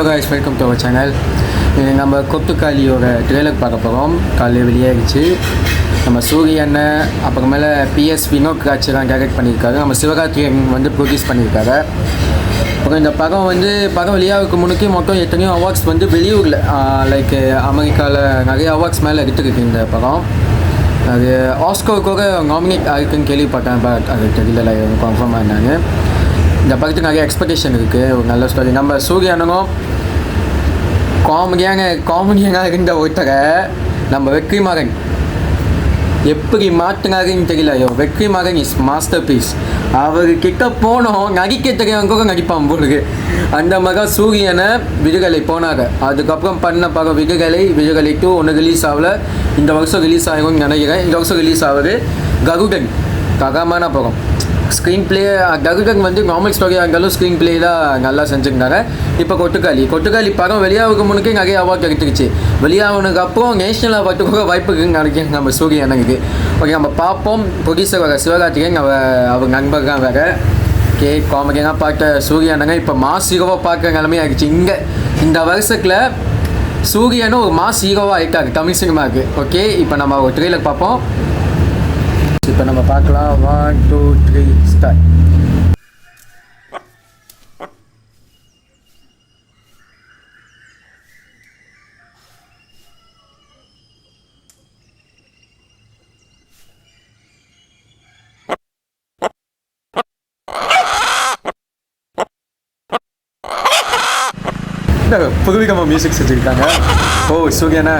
Hello guys, welcome to our channel. நம்ம கொட்டுக்காளியோட trailer பார்க்க போகிறோம். காலையில் வெளியாகிடுச்சு. நம்ம சூரிய அண்ணன் அப்புறமேல PS வினோத் காட்சி தான் டைரக்ட் பண்ணியிருக்காரு. நம்ம சிவகார்த்திகேயன் வந்து ப்ரொடியூஸ் பண்ணியிருக்காரு. அப்புறம் இந்த படம் வெளியாகிறதுக்கு முன்னுக்கு மொத்தம் எத்தனையோ அவார்ட்ஸ் வந்து வெளியூரில் லைக் அமெரிக்காவில் நிறைய அவார்ட்ஸ் மேலே எடுத்துருக்கு இந்த படம். அது ஆஸ்கருக்காக நாமினேட் ஆகிருக்குன்னு கேள்விப்பட்டேன். பட் அது தெரியல, கன்ஃபார்ம் ஆனாங்க. இந்த படத்துக்கு நிறைய எக்ஸ்பெக்டேஷன் இருக்குது. ஒரு நல்ல ஸ்டோரி. நம்ம சூரிய அண்ணனும் காமெடியாக இருந்த ஒருத்தரை நம்ம வெற்றிமாறன் எப்படி மாற்றினாருன்னு தெரியல. Vetrimaaran is masterpiece. அவர்கிட்ட போனோம், நடிக்க தெரியாதவங்க நடிப்பான் போலுக்கு. அந்த மாதிரி சூரியனை விடுதலை போனாங்க. அதுக்கப்புறம் பண்ண படம் விடுதலை 2 ஒன்று ரிலீஸ் ஆகல. இந்த வருஷம் ரிலீஸ் ஆகும்னு நினைக்கிறேன். இந்த வருஷம் ரிலீஸ் ஆகுது. கருடன் தகமான படம். ஸ்க்ரீன் பிளே கருடன் வந்து நார்மல் ஸ்டோரியாக இருந்தாலும் ஸ்க்ரீன் பிளே தான் நல்லா செஞ்சுருந்தாங்க. இப்போ கொட்டுக்காளி படம் வெளியாகிறதுக்கு முன்னுக்கே நிறைய அவார்ட் எடுத்துருச்சு. வெளியாகனுக்கு அப்புறம் நேஷனல் அவார்டு கூட வாய்ப்பு இருக்குன்னு நினைக்கிறேன் நம்ம சூரிய அண்ணனுக்கு. ஓகே, நம்ம பார்ப்போம். ப்ரொடியூசர் வேறு சிவகார்த்திகேயன், அவர் நண்பர் தான் வேறு. காமெடியாக பார்த்த சூரிய அண்ணங்க இப்போ மாஸ் ஹீரோவாக பார்க்குற நிலைமை ஆகிடுச்சு. இங்கே இந்த வருஷத்தில் சூரியனும் ஒரு மாஸ் ஹீரோவாக ஆகிட்டாரு தமிழ் சினிமாவுக்கு. ஓகே, இப்போ நம்ம ஒரு ட்ரெய்லர் பார்ப்போம். இப்போ நம்ம பார்க்கலாம். 1 2 3 ஸ்டார்ட். புதுவிதமாக மியூசிக் செஞ்சுருக்காங்க. ஓ சூரியனா,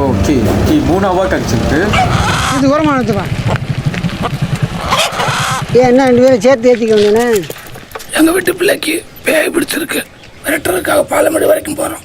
ஓகே 3 அவார்ட் கிடச்சிருக்கு. இது உரமானதுப்பா. என்ன 2 பேரும் சேர்த்து ஏற்றிக்க வேண்டியனே. எங்கள் வீட்டு பிள்ளைக்கு பேய் பிடிச்சிருக்கு. மிரட்டுறதுக்காக பாலமேடு வரைக்கும் போகிறோம்.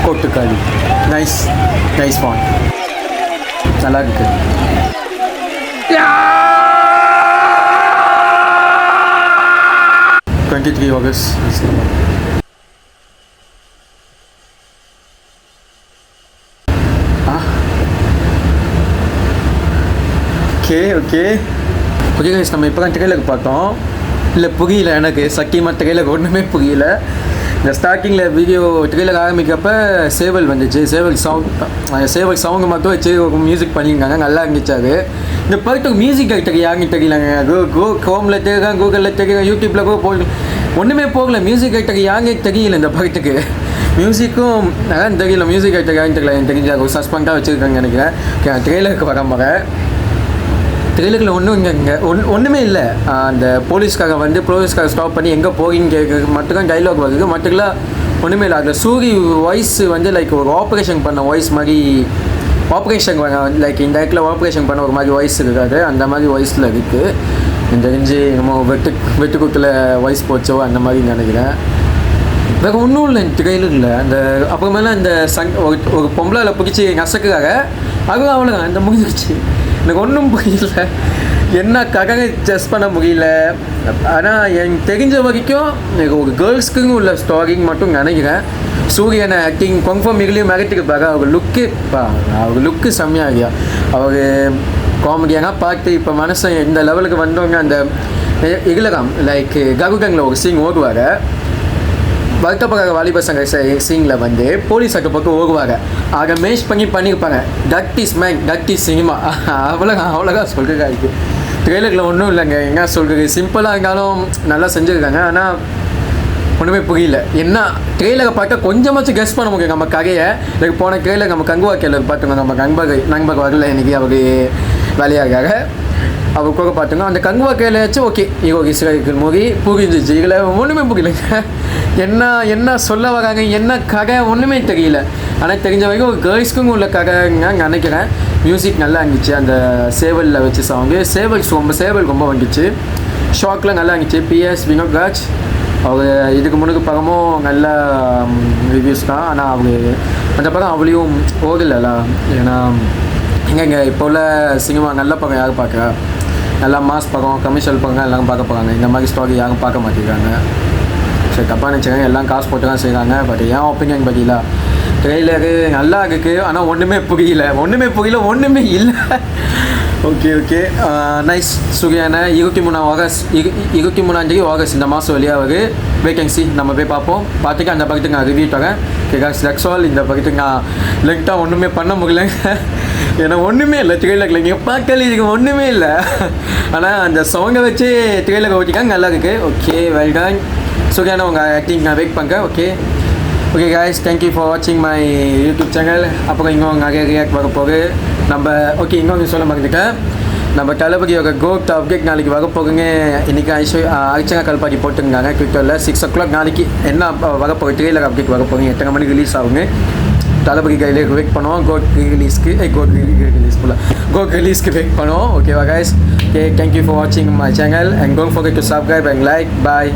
கொட்டுக்காளி நைஸ் ஒன், நல்லா இருக்கு. August 23. ஓகே கைஸ், நம்ம இப்போ தான் ட்ரெய்லர் பார்த்தோம். இல்லை புரியல, எனக்கு சத்தியமாக ட்ரெய்லர் ஒன்றுமே புரியல. இந்த ஸ்டார்டிங்கில் வீடியோ ட்ரெய்லர் ஆரம்பிக்கிறப்ப சேவல் வந்துச்சு. சேவல் சவுண்டு மட்டும் வச்சு மியூசிக் பண்ணியிருக்காங்க, நல்லா இருந்துச்சு. அது இந்த படத்துக்கு மியூசிக் டைரக்டர் யாருன்னு தெரியலங்க. க்ரோமில் தெரியும், கூகுளில் தெரியும், யூடியூப்பில் கூட போகல, ஒன்றுமே போகல. மியூசிக் டைரக்டர் யாருன்னே தெரியல இந்த படத்துக்கு. மியூசிக்கும் அதான் தெரியல, மியூசிக் டைரக்டர் யாருன்னு தெரியல. எனக்கு தெரிஞ்ச ஒரு சஸ்பெண்டாக வச்சுருக்காங்கன்னு நினைக்கிறேன். ட்ரெய்லருக்கு வர ட்ரெய்லரில் ஒன்றுமே இல்லை. அந்த போலீஸ்காக ஸ்டாப் பண்ணி எங்கே போகின்னு கேட்குறது மட்டும்தான் டைலாக் வருது. மட்டும்லாம் ஒன்றுமே இல்லை. அந்த சூரி வாய்ஸ் வந்து லைக் ஒரு ஆப்ரேஷன் பண்ண வாய்ஸ் மாதிரி, லைக் இந்த இடத்துல ஆப்ரேஷன் பண்ண ஒரு மாதிரி வாய்ஸ் இருக்காது, அந்த மாதிரி வாய்ஸில் இருக்குது. எனக்கு தெரிஞ்சு நம்ம வெட்டுக்குத்தில் வாய்ஸ் போச்சோ அந்த மாதிரி நினைக்கிறேன். வேறு ஒன்றும் இல்லை ட்ரெய்லர் இல்லை. அந்த அப்புறமேல அந்த ஒரு பொம்பளை பிடிச்சி நசக்குறாங்க, அதுவும் அவ்வளோதான், அந்த முடிஞ்சிருச்சு. எனக்கு ஒன்றும் புரியல, என்ன ககனை ஜஸ்ட் பண்ண முடியல. ஆனால் எனக்கு தெரிஞ்ச வரைக்கும் எனக்கு ஒரு கேர்ள்ஸ்க்குன்னு உள்ள ஸ்டோரிங் மட்டும் நினைக்கிறேன். சூரியனை ஆக்டிங் கன்ஃபார்ம் மிகளையும் மிரட்டிருப்பாங்க. அவர் லுக்கு செம்மையாகியா. அவர் காமெடியாக பார்த்து இப்போ மனசை இந்த லெவலுக்கு வந்தவங்க. அந்த இதில் லைக் கருடங்கில் ஒரு சீன் ஓடுவார். வருத்தப்படாத வாலிப சங்க சீனில் வந்து போலீஸ் அக்க பக்கம் ஓடுவாங்க. ஆக மேஷ் பண்ணியிருப்பாங்க. That is man, that is cinema. அவ்வளோதான் சொல்கிறதா இருக்குது. ட்ரெய்லரில் ஒன்றும் இல்லைங்க, என்ன சொல்கிறது, சிம்பிளாக இருந்தாலும் நல்லா செஞ்சுருக்காங்க. ஆனால் ஒன்றுமே புரியல. என்ன ட்ரெய்லரை பார்த்தா கொஞ்சமாச்சும் கெஸ் பண்ண முடியும் நம்ம கதையை. இதுக்கு போன ட்ரெய்லர் நம்ம கங்குவா கேலர் பார்த்துங்க, நம்ம நண்பர் வரல இன்றைக்கி அவர் வேலையாக அவர் கூட பார்த்துங்க. அந்த கங்குவா கேலாச்சும் ஓகே, ஈகோ இஸ்ரேல் மூவி புரிஞ்சிச்சு. இதில் ஒன்றுமே புரியலைங்க. என்ன சொல்ல வராங்க, என்ன கதை ஒன்றுமே தெரியல. ஆனால் தெரிஞ்ச வரைக்கும் ஒரு கேர்ள்ஸ்க்கும் உள்ள கதைங்க நினைக்கிறேன். மியூசிக் நல்லா இருந்துச்சு. அந்த சேவலில் வச்சு சாங்கு சேவல் ரொம்ப வந்துச்சு. ஷாக்லாம் நல்லா இருந்துச்சு. PS வினோத் ராஜ் அவர் இதுக்கு முன்னுக்கு படமும் நல்ல ரிவ்யூஸ் தான். ஆனால் அவர் அந்த படம் அவ்வளையும் ஓடலைல்ல. ஏன்னா எங்கெங்க இப்போ உள்ள சினிமா நல்ல படம் யாரும் பார்க்குறா? நல்லா மாஸ் படம், கமர்ஷியல் படம் எல்லாரும் பார்க்க போகிறாங்க. இந்த மாதிரி ஸ்டோரி யாரும் பார்க்க மாட்டேங்கிறாங்க. சரி, தப்பாக நினச்சிக்காங்க, எல்லாம் காசு போட்டு தான் செய்கிறாங்க. பட் ஏன் ஒப்பீனியன் பதிலா ட்ரெய்லரு நல்லா இருக்குது. ஆனால் ஒன்றுமே புரியல, ஒன்றுமே இல்லை. Okay nice. சூர்யான 23 ஆகஸ்ட் இந்த மாதம் வெளியாகுது. வேகன்சி நம்ம போய் பார்ப்போம். பார்த்துட்டு அந்த பக்கத்துக்கு நான் ரிவ்யூ தரேன். லெக்ஸ் ஆல் இந்த பக்கத்துக்கு நான் லெங்க்டாக ஒன்றுமே பண்ண முடியலங்க. ஏன்னா ஒன்றுமே இல்லை ட்ரெய்லரில். நீங்கள் பார்க்கல, இதுக்கு ஒன்றுமே இல்லை. ஆனால் அந்த சாங்கை வச்சு ட்ரெய்லரை ஓட்டிக்காங்க, நல்லா இருக்குது. Okay, well done. சூர்யான உங்கள் ஆக்டிங் நான் வெயிட் பண்ணுறேன். Okay guys, thank you for watching my YouTube channel. அப்புறம் இன்னும் நிறைய ரியாக்ட் வர போகுது நம்ம. ஓகே, இன்னொன்று சொல்ல மறந்துட்டேன். நம்ம தளபதியோட கோட் அப்டேட் நாளைக்கு வர போகுங்க. இன்றைக்கி அர்ச்சனா கல்பாடி போட்டுருந்தாங்க ட்விட்டரில். 6 o'clock நாளைக்கு என்ன வரப்போகுது ட்ரெய்லர் அப்டேட் வர போகுங்க. எத்தனை மணிக்கு ரிலீஸ் ஆகுங்க தளபதி கையிலே வெயிட் பண்ணுவோம். கோட் ரிலீஸ்க்கு வெயிட் பண்ணுவோம். ஓகேவா guys? Okay, thank you for watching my channel and don't forget to subscribe and like. Bye.